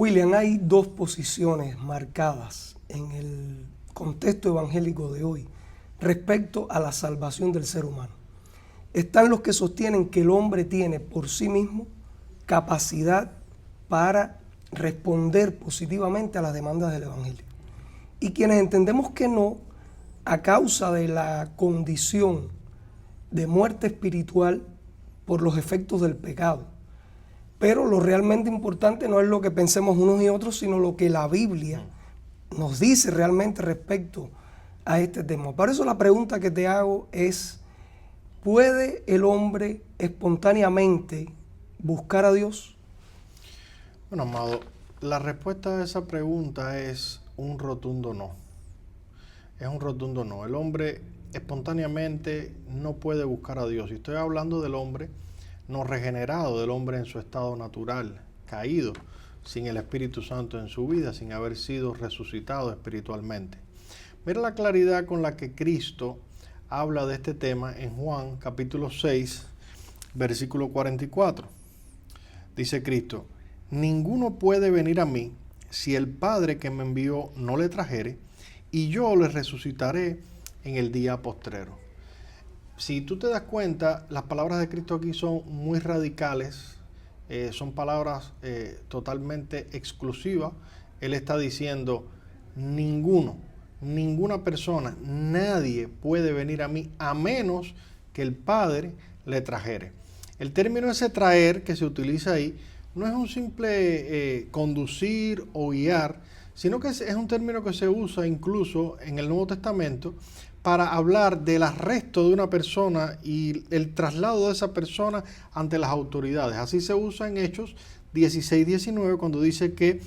William, hay dos posiciones marcadas en el contexto evangélico de hoy respecto a la salvación del ser humano. Están los que sostienen que el hombre tiene por sí mismo capacidad para responder positivamente a las demandas del evangelio. Y quienes entendemos que no, a causa de la condición de muerte espiritual por los efectos del pecado. Pero lo realmente importante no es lo que pensemos unos y otros, sino lo que la Biblia nos dice realmente respecto a este tema. Por eso la pregunta que te hago es, ¿puede el hombre espontáneamente buscar a Dios? Bueno, amado, la respuesta a esa pregunta es un rotundo no. Es un rotundo no. El hombre espontáneamente no puede buscar a Dios. Y estoy hablando del hombre no regenerado, del hombre en su estado natural, caído, sin el Espíritu Santo en su vida, sin haber sido resucitado espiritualmente. Mira la claridad con la que Cristo habla de este tema en Juan capítulo 6, versículo 44. Dice Cristo: ninguno puede venir a mí si el Padre que me envió no le trajere, y yo le resucitaré en el día postrero. Si tú te das cuenta, las palabras de Cristo aquí son muy radicales, son palabras totalmente exclusivas. Él está diciendo, ninguna persona, nadie puede venir a mí a menos que el Padre le trajere. El término ese traer que se utiliza ahí no es un simple conducir o guiar, sino que es un término que se usa incluso en el Nuevo Testamento para hablar del arresto de una persona y el traslado de esa persona ante las autoridades. Así se usa en Hechos 16-19 cuando dice que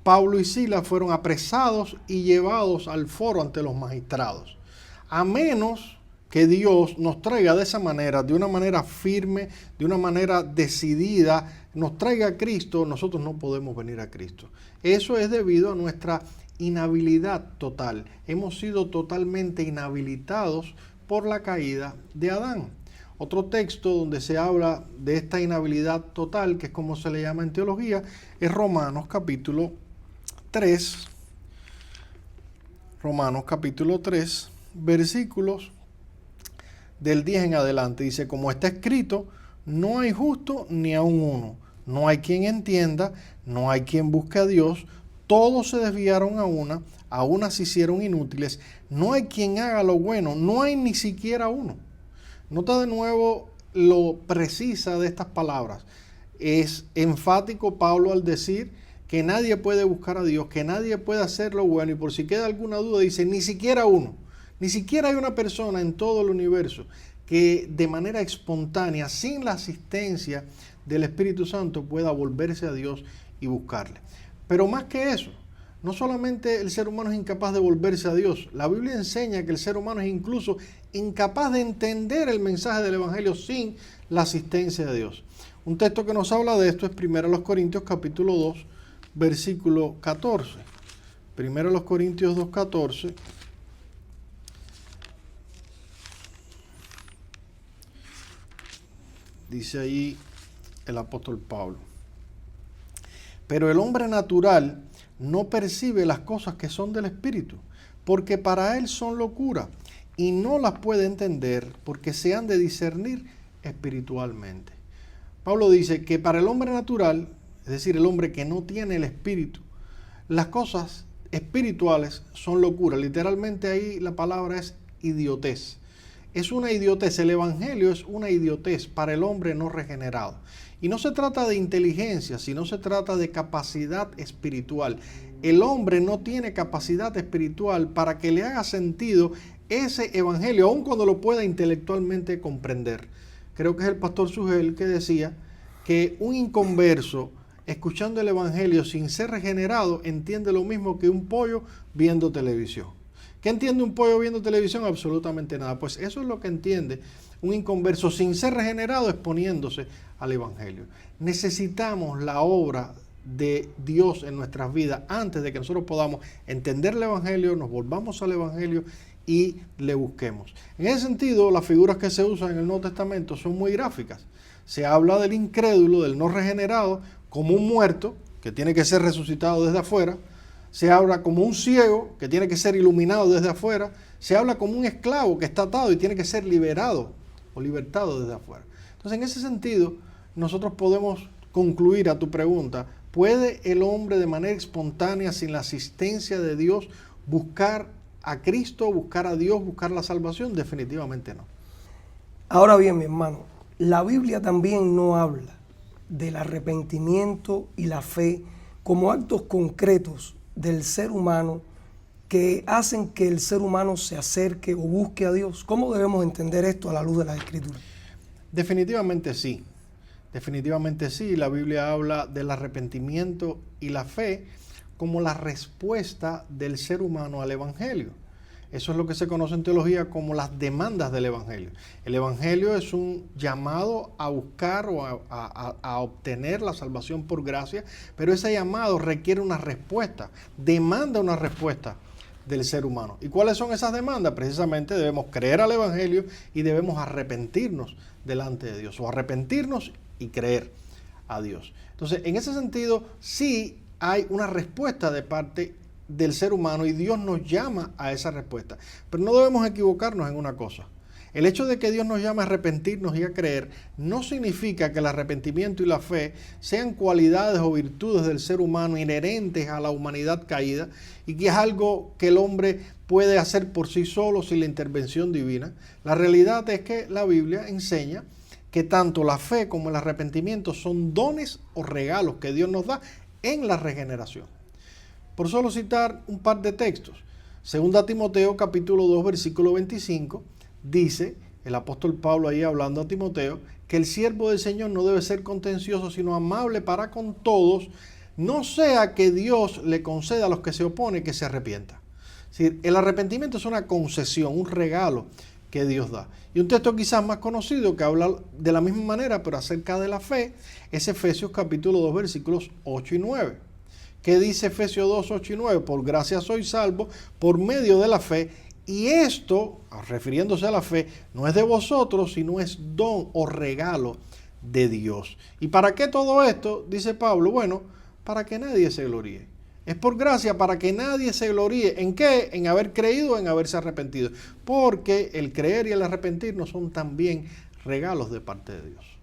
Pablo y Silas fueron apresados y llevados al foro ante los magistrados. A menos que Dios nos traiga de esa manera, de una manera firme, de una manera decidida, nos traiga a Cristo, nosotros no podemos venir a Cristo. Eso es debido a nuestra inhabilidad total. Hemos sido totalmente inhabilitados por la caída de Adán. Otro texto donde se habla de esta inhabilidad total, que es como se le llama en teología, es Romanos capítulo 3. Romanos capítulo 3, versículos del 10 en adelante. Dice, como está escrito, no hay justo ni aun uno. No hay quien entienda, no hay quien busque a Dios. Todos se desviaron a una se hicieron inútiles. No hay quien haga lo bueno, no hay ni siquiera uno. Nota de nuevo lo precisa de estas palabras. Es enfático Pablo al decir que nadie puede buscar a Dios, que nadie puede hacer lo bueno. Y por si queda alguna duda, dice, ni siquiera uno. Ni siquiera hay una persona en todo el universo que de manera espontánea, sin la asistencia del Espíritu Santo, pueda volverse a Dios y buscarle. Pero más que eso, no solamente el ser humano es incapaz de volverse a Dios, la Biblia enseña que el ser humano es incluso incapaz de entender el mensaje del Evangelio sin la asistencia de Dios. Un texto que nos habla de esto es 1 Corintios capítulo 2, versículo 14. 1 Corintios 2, 14. Dice ahí el apóstol Pablo: pero el hombre natural no percibe las cosas que son del Espíritu, porque para él son locura, y no las puede entender, porque se han de discernir espiritualmente. Pablo dice que para el hombre natural, es decir, el hombre que no tiene el Espíritu, las cosas espirituales son locura. Literalmente ahí la palabra es idiotez. Es una idiotez, el Evangelio es una idiotez para el hombre no regenerado. Y no se trata de inteligencia, sino se trata de capacidad espiritual. El hombre no tiene capacidad espiritual para que le haga sentido ese Evangelio, aun cuando lo pueda intelectualmente comprender. Creo que es el pastor Sugel que decía que un inconverso, escuchando el Evangelio sin ser regenerado, entiende lo mismo que un pollo viendo televisión. ¿Qué entiende un pollo viendo televisión? Absolutamente nada. Pues eso es lo que entiende un inconverso sin ser regenerado exponiéndose al Evangelio. Necesitamos la obra de Dios en nuestras vidas antes de que nosotros podamos entender el Evangelio, nos volvamos al Evangelio y le busquemos. En ese sentido, las figuras que se usan en el Nuevo Testamento son muy gráficas. Se habla del incrédulo, del no regenerado, como un muerto que tiene que ser resucitado desde afuera, se habla como un ciego que tiene que ser iluminado desde afuera, se habla como un esclavo que está atado y tiene que ser liberado o libertado desde afuera. Entonces, en ese sentido, nosotros podemos concluir a tu pregunta: ¿puede el hombre de manera espontánea, sin la asistencia de Dios, buscar a Cristo, buscar a Dios, buscar la salvación? Definitivamente no. Ahora bien, mi hermano, la Biblia también no habla del arrepentimiento y la fe como actos concretos del ser humano que hacen que el ser humano se acerque o busque a Dios. ¿Cómo debemos entender esto a la luz de las Escrituras? Definitivamente sí. Definitivamente sí. La Biblia habla del arrepentimiento y la fe como la respuesta del ser humano al Evangelio. Eso es lo que se conoce en teología como las demandas del Evangelio. El Evangelio es un llamado a buscar o a obtener la salvación por gracia, pero ese llamado requiere una respuesta, demanda una respuesta del ser humano. ¿Y cuáles son esas demandas? Precisamente debemos creer al Evangelio y debemos arrepentirnos delante de Dios, o arrepentirnos y creer a Dios. Entonces, en ese sentido, sí hay una respuesta de parte del ser humano y Dios nos llama a esa respuesta. Pero no debemos equivocarnos en una cosa. El hecho de que Dios nos llame a arrepentirnos y a creer no significa que el arrepentimiento y la fe sean cualidades o virtudes del ser humano inherentes a la humanidad caída y que es algo que el hombre puede hacer por sí solo sin la intervención divina. La realidad es que la Biblia enseña que tanto la fe como el arrepentimiento son dones o regalos que Dios nos da en la regeneración. Por solo citar un par de textos, 2 Timoteo capítulo 2 versículo 25, dice el apóstol Pablo ahí hablando a Timoteo que el siervo del Señor no debe ser contencioso sino amable para con todos, no sea que Dios le conceda a los que se oponen que se arrepienta. Es decir, el arrepentimiento es una concesión, un regalo que Dios da. Y un texto quizás más conocido que habla de la misma manera pero acerca de la fe es Efesios capítulo 2 versículos 8 y 9. ¿Qué dice Efesios 2, 8 y 9? Por gracia sois salvos por medio de la fe, y esto, refiriéndose a la fe, no es de vosotros, sino es don o regalo de Dios. ¿Y para qué todo esto? Dice Pablo, bueno, para que nadie se gloríe. Es por gracia para que nadie se gloríe. ¿En qué? En haber creído o en haberse arrepentido. Porque el creer y el arrepentirnos son también regalos de parte de Dios.